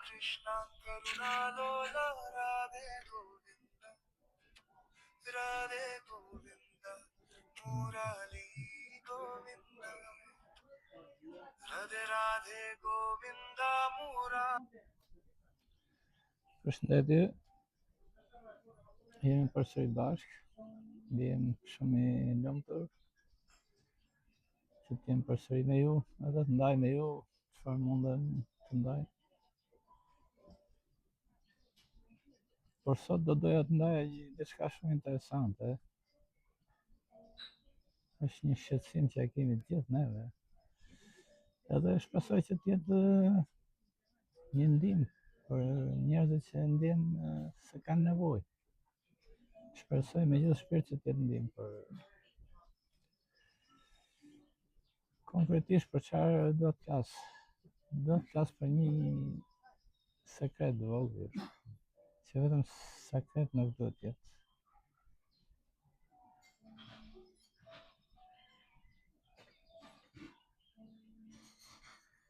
Krishna Karuna Lola Radhe Govinda Radhe Govinda Murali Govinda Radhe Radhe Govinda Murali. Përshëndetje, jemi përsëri bashkë, jemi shumë i lumtur që të jem përsëri me ju, edhe të ndaj me ju çfarë mundem të ndaj. Por sot do doja të ndaja diçka shumë interesante. Është një shqetësim që e kemi të gjithë neve. Edhe shpresoj që të jetë një ndihmë për njerëzit që ndjejnë se kanë nevojë. Shpresoj me gjithë shpirt që të jetë ndihmë për konkretisht për çfarë do të flas. Do të flas për një sekret të vogël, që vetëm sekret nuk duhet të jetë.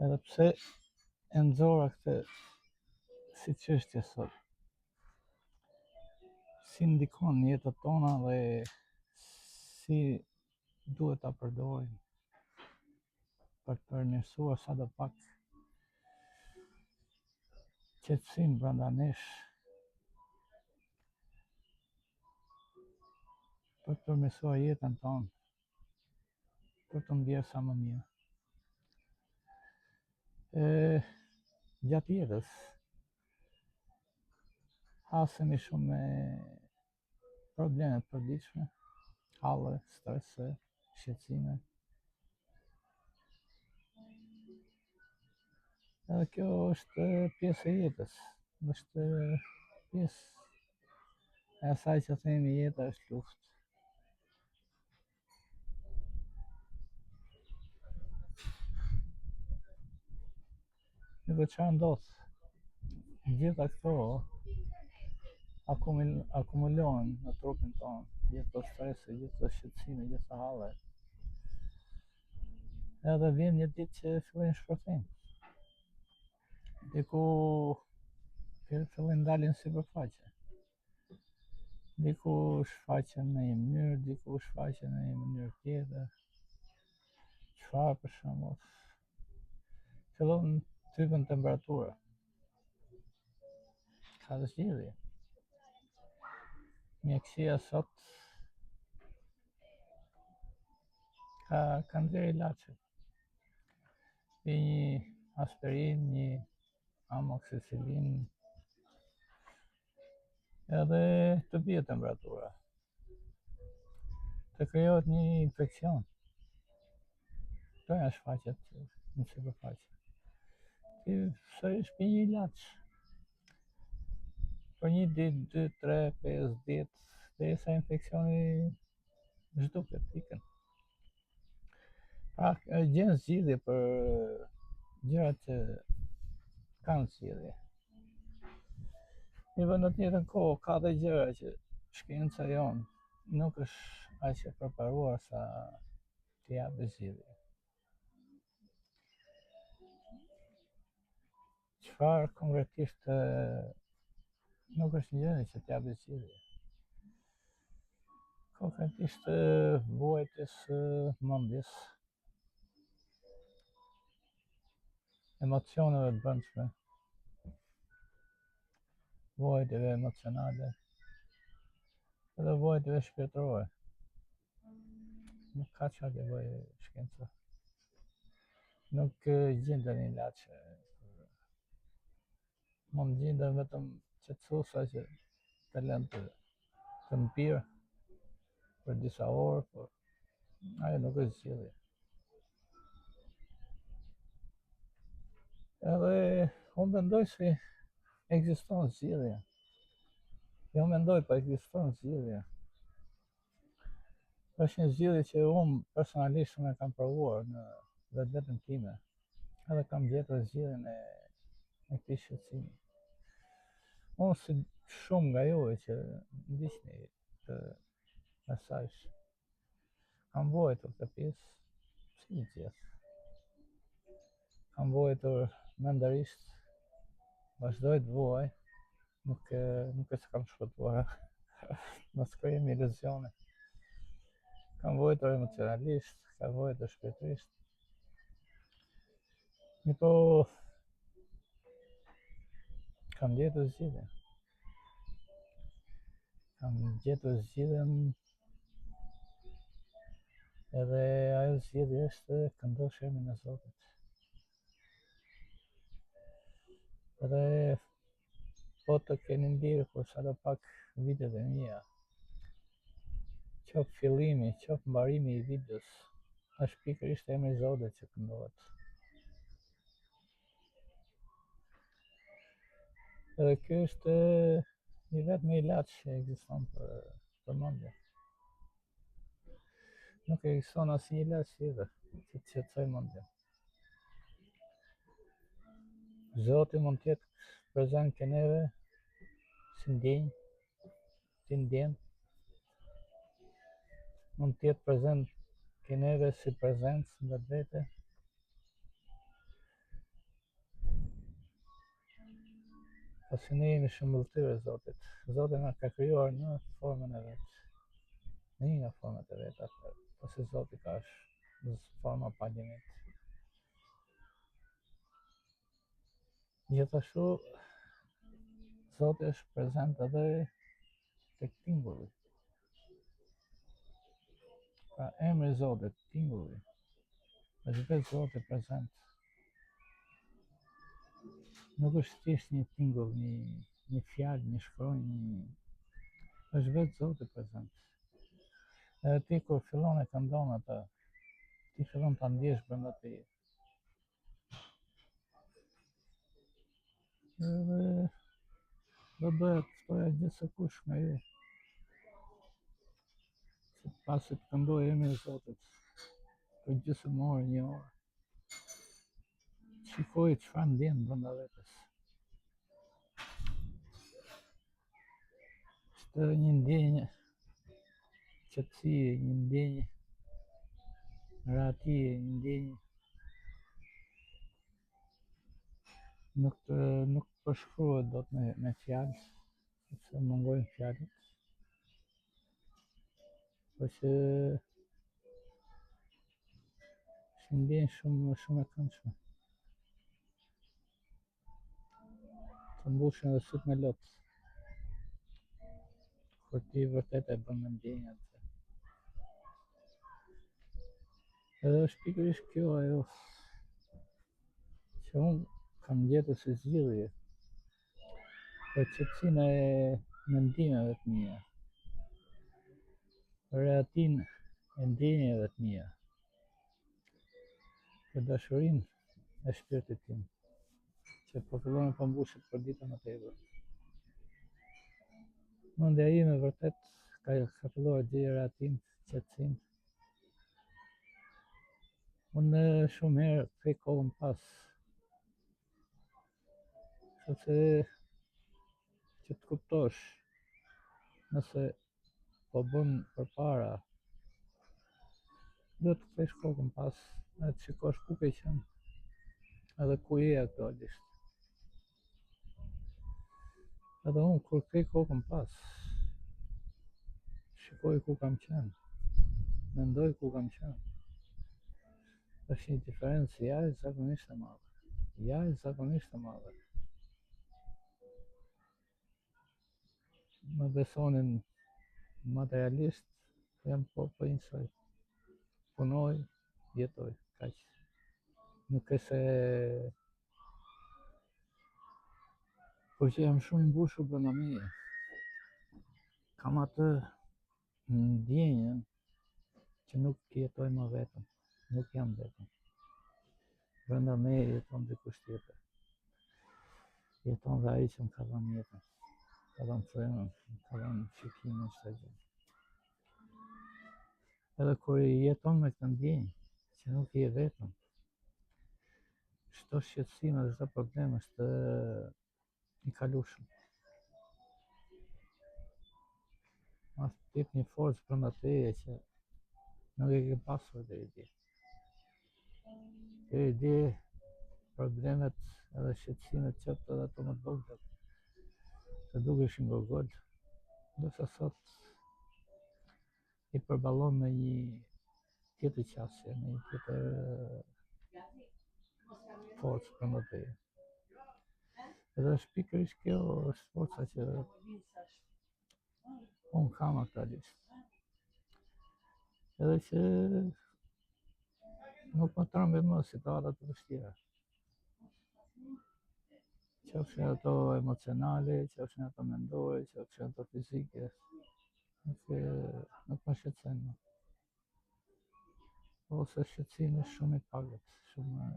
Edhe pse e nxorra këtë si çështje sot, si ndikon në jetën tona dhe si duhet ta përdorim për të përmirësuar sadopak qetësinë brenda nesh, për të përmirësuar jetën tonë, për të ndjerë sa më mirë. Gjatë jetës hasemi shumë me probleme të përditshme, halle, strese, shqetësime. Edhe kjo është pjesë e jetës, është pjesë e asaj që themi jeta është luftë. Edhe çfarë ndodh? Gjitha këto akumulohen në trupin tonë, gjithë të stresi, gjithë të shqetësime, gjithë të halle. Edhe vjen një ditë që fillojnë shpërthejnë. Diku fillojnë dalin sipërfaqe. Diku shfaqen në një mënyrë, diku shfaqen në një mënyrë tjetër. Çfarë për shembull? Fillon typen temperatura. Ka zgjidhje. Mjekësia sot ka nxjerrë ilaçe. Një aspirin, një amoxicillin, edhe të bie temperatura. Të krijohet një infekcion. Doja shfaqet në sipërfaqe. Ti sërish pi një ilaç. Për një ditë, 2, 3, 5 ditë, derisa infeksioni zhduket, ikën. Pra, gjen zgjidhje për gjërat që kanë zgjidhje. Në të njëjtën kohë ka dhe gjëra që shkenca jonë nuk është aq e përparuar sa t'i japë zgjidhje. Çfarë konkretisht nuk është një gjë që t'japë zgjidhje. Konkretisht vuajtjes mendjes, emocioneve të brendshme, vuajtjeve emocionale, edhe vuajtjeve shpirtërore. Nuk ka çfarë të bëjë shkenca. Nuk gjenden ilaçe. Mund gjenden vetëm qetësuesa që të lënë të mpirë për disa orë, por ajo nuk është zgjidhje. Edhe unë mendoj se ekziston zgjidhje. Jo mendoj, po ekziston zgjidhje. Është një zgjidhje që unë personalisht e kam provuar në vetveten time, edhe kam gjetur zgjidhjen e këtij shqetësimi. Unë si shumë nga juve që ndiqni të mesazh, kam vuajtur këtë pjesë, si të gjithë. Kam vuajtur mendërisht, vazhdoj të vuaj, nuk e s'kam shpëtuar, mos krijemi iluzione. Kam vuajtur emocionalisht, kam vuajtur shpirtërisht. Po kam gjetur zgjidhje. Edhe ajo zgjidhje është këndosh emrin e Zotit. Edhe po të keni ndjekur sadopak videot e mia, qoftë fillimi, qoftë mbarimi i videos, është pikërisht emri i Zotit që këndohet. Edhe ky është i vetmi ilaç që ekziston për mendjen. Nuk ekziston asnjë ilaç tjetër që të qetësoj mendjen. Zoti mund të jetë prezent ke neve si ti ndjen, mund të jetë prezent ke neve si prezencë vetvete. Pasi ne jemi shëmbulltyr e Zotit. Zoti na ka krijuar në formën e vet. Në një nga format e veta, pasi Zoti ka në forma pa limit. Gjithashtu, Zoti është prezent edhe tek tingulli. Pra emri i Zotit, tingulli, është vetë Zoti prezent. Nuk është thjesht një tingull, një fjalë, një shkronjë, është vetë Zoti prezent. Edhe ti kur fillon e këndon atë, ti fillon ta ndjesh brenda teje. Edhe do doja të ftoja gjithsekush nga ju që pasi të këndoj emrin e Zotit për gjysmë orë, një orë, shikoj çfarë ndjen brenda vetes. Është një ndjenjë qetësie, një ndjenjë rahatie, një ndjenjë nuk përshkruhet dot me fjalë, sepse mungojnë fjalët. Po që është një ndjenjë shumë e këndshme. Të mbushin edhe syt me lot. Kur ti vërtet e bën me ndjenjë atë. Edhe është pikërisht kjo ajo që unë kam gjetur si zgjidhje për qetësinë e mendimeve të mia, për rehatin e ndjenjave të mia, për dashurinë e shpirtit tim, që po fillon të mbushet për ditën më tepër. Mendja ime vërtet ka filluar të gjejë rehatin, qetësinë. Unë shumë herë kthej kohën pas, sepse që të kuptosh nëse po bën përpara, duhet të kthesh kokën pas e të shikosh ku ke qenë edhe ku je aktualisht. Edhe unë kur kthej kokën pas, shikoj ku kam qenë, mendoj ku kam qenë. Është një diferencë jashtëzakonisht e madhe. Më besonin materialisht, jam po njësoj. Punoj, jetoj, kaq. Nuk e se po që jam shumë i mbushur brenda meje. Kam atë ndjenjën që nuk jetoj më vetëm, nuk jam vetëm. Brenda meje jeton dikush tjetër. Jeton dhe ai që më ka dhënë jetën, ka dhënë frymën, ka dhënë shikimin çdo gjë. Edhe kur jeton me këtë ndjenjë që nuk je vetëm, çdo shqetësim dhe çdo problem është i kalueshëm. Mas të jep një forcë brenda teje që nuk e ke pasur deri dje. Deri dje problemet edhe shqetësimet qëtë edhe ato më të vogla, se dukeshin gogol, ndërsa sot i përballon me një tjetër qasje, me një tjetër forcë brenda teje. Edhe është pikërisht kjo është forca që unë kam aktualisht. Edhe që nuk më trembin më situata të vështira. Qofshin ato emocionale, qofshin ato mendore, qofshin ato fizike, nuk më shqetësojnë më. Ose shqetësimi është shumë i pagët, shumë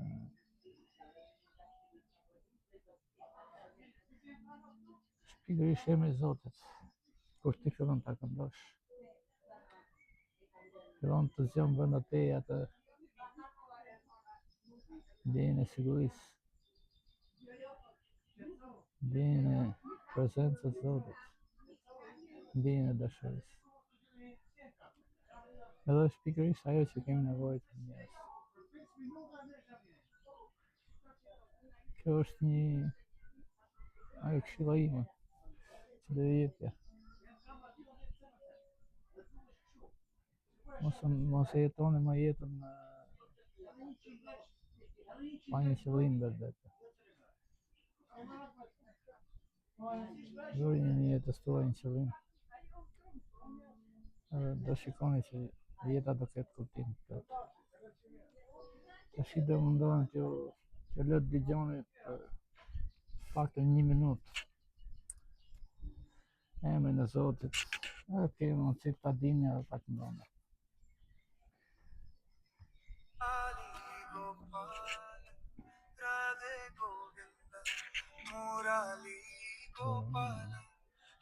pikërisht emri i Zotit, kur ti fillon ta këndosh, fillon të zgjon brenda teje atë ndjenjën e sigurisë, ndjenjën e prezencës së Zotit, ndjenjën e dashurisë. Edhe është pikërisht ajo që kemi nevojë të njerëz. Kjo është ajo këshilla ime që do jepja. Mos e jetoni më jetën pa një qëllim vetvete. Zgjojini në jetës tuaj një qëllim. Edhe do shikoni që jeta do ketë kuptim plot. Tash do mundohem t'ju lë të dëgjoni për faktën 1 minutë emrin e Zotit, edhe kemi mundësi ta dini edhe ta këndoni.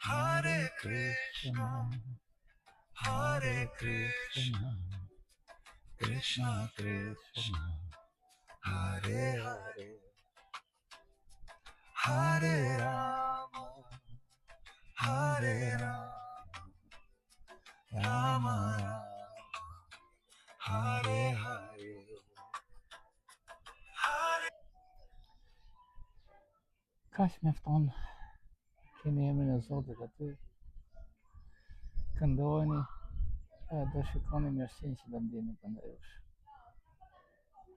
Hare Krishna, Hare Krishna, Krishna Krishna, Hare Hare, Hare Rama, Hare Rama, Rama Rama, Hare Hare. Kaq mjafton, keni emrin e Zotit aty, këndojeni edhe do shikoni mirësinë që do ndjeni brenda jush.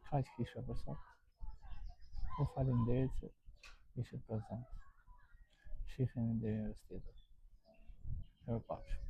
Kaq kisha për sot. Ju faleminderit që ishit prezent. Shihemi deri herës tjetër. Mirupafshim.